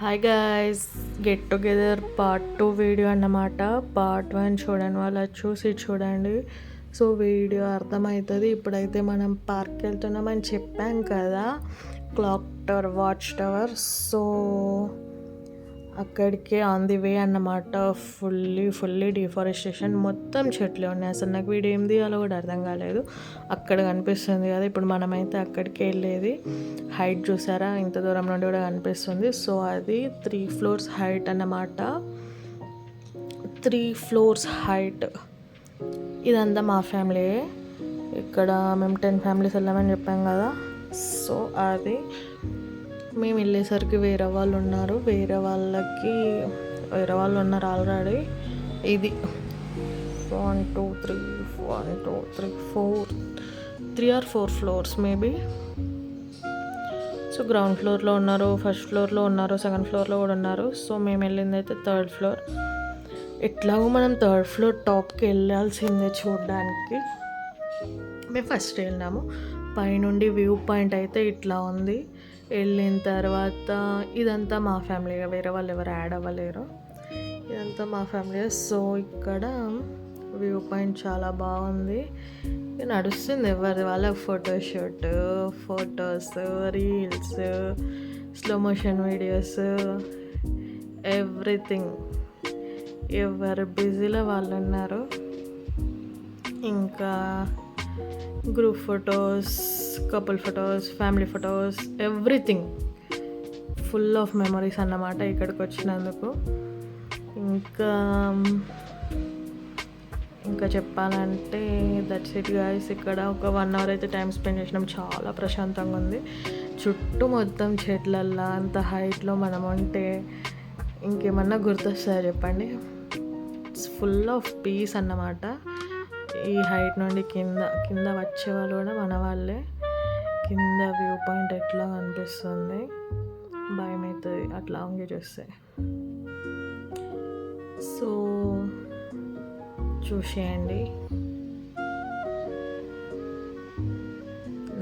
Hi guys, get together part 2 video అన్నమాట. Part 1 చూడని వాళ్ళు చూసి చూడండి. సో వీడియో అర్థమవుతుంది. ఇప్పుడైతే మనం పార్క్కి వెళ్తున్నామని చెప్పాం కదా, clock tower, watch tower. So అక్కడికే ఆన్ ది వే అన్నమాట. ఫుల్లీ డిఫారెస్టేషన్, మొత్తం చెట్లు ఉన్నాయి. అసలు నాకు వీడియో ఏం తీయాలో కూడా అర్థం కాలేదు. అక్కడ కనిపిస్తుంది కదా, ఇప్పుడు మనమైతే అక్కడికే వెళ్ళేది. హైట్ చూసారా, ఇంత దూరం నుండి కూడా కనిపిస్తుంది. సో అది 3 floors హైట్ అన్నమాట. 3 floors హైట్. ఇదంతా మా ఫ్యామిలీ. ఇక్కడ మేము 10 families వెళ్ళామని చెప్పాం కదా. సో అది మేము వెళ్ళేసరికి వేరే వాళ్ళు ఉన్నారు. వేరే వాళ్ళు ఉన్నారు ఆల్రెడీ. ఇది 1 2 3 1 2 3 4 3 or 4 floors maybe. So ground ఫ్లోర్లో ఉన్నారు, ఫస్ట్ ఫ్లోర్లో ఉన్నారు, సెకండ్ ఫ్లోర్లో కూడా ఉన్నారు. సో మేము వెళ్ళింది అయితే 3rd floor. ఎట్లాగో మనం 3rd floor టాప్కి వెళ్ళాల్సిందే చూడడానికి. మేము ఫస్ట్ వెళ్ళినాము. పైనుండి వ్యూ పాయింట్ అయితే ఇట్లా ఉంది. వెళ్ళిన తర్వాత ఇదంతా మా ఫ్యామిలీ, వేరే వాళ్ళు ఎవరు యాడ్ అవ్వలేరు. ఇదంతా మా ఫ్యామిలీ. సో ఇక్కడ వ్యూ పాయింట్ చాలా బాగుంది. నడుస్తుంది ఎవరి వాళ్ళ photoshoot, photos, reels, slow motion videos, everything. ఎవరు బిజీలో వాళ్ళు ఉన్నారు. ఇంకా group photos, couple photos, family photos, everything. Full of memories అన్నమాట ఇక్కడికి వచ్చినందుకు. ఇంకా చెప్పాలంటే దట్స్ ఇట్ గైస్. ఇక్కడ ఒక 1 hour అయితే టైం స్పెండ్ చేసినాం. చాలా ప్రశాంతంగా ఉంది. చుట్టూ మొత్తం చెట్లల్లా, అంత హైట్లో మనం ఉంటే ఇంకేమన్నా గుర్తొస్తాయో చెప్పండి. ఇట్స్ ఫుల్ ఆఫ్ పీస్ అన్నమాట. ఈ హైట్ నుండి కింద వచ్చే వాళ్ళు కూడా మన వాళ్ళే. కింద వ్యూ పాయింట్ ఎట్లా అనిపిస్తుంది, భయం అవుతుంది అట్లా వంగి చూస్తే. సో చూసేయండి.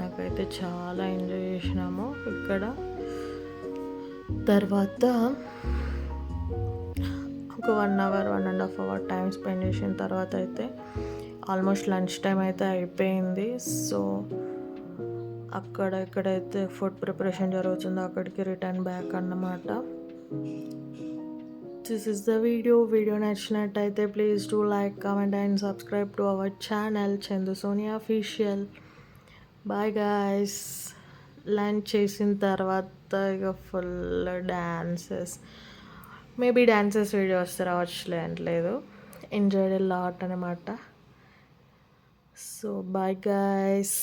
నాకైతే చాలా ఎంజాయ్ చేసినాము ఇక్కడ. తర్వాత ఒక 1 hour 1.5 hour టైం స్పెండ్ చేసిన తర్వాత అయితే ఆల్మోస్ట్ లంచ్ టైం అయితే అయిపోయింది. సో ఎక్కడైతే ఫుడ్ ప్రిపరేషన్ జరుగుతుందో అక్కడికి రిటర్న్ బ్యాక్ అన్నమాట. దిస్ ఇస్ ద వీడియో నచ్చినట్టయితే please do like, comment and subscribe to our channel Chandu Sonia official. Bye guys. Lunch చేసిన తర్వాత ఇక full dances, maybe dances video వస్తే రావచ్చులే అంటలేదు. ఎంజాయ్డ్ ఎ లాట్ అనమాట. So bye guys.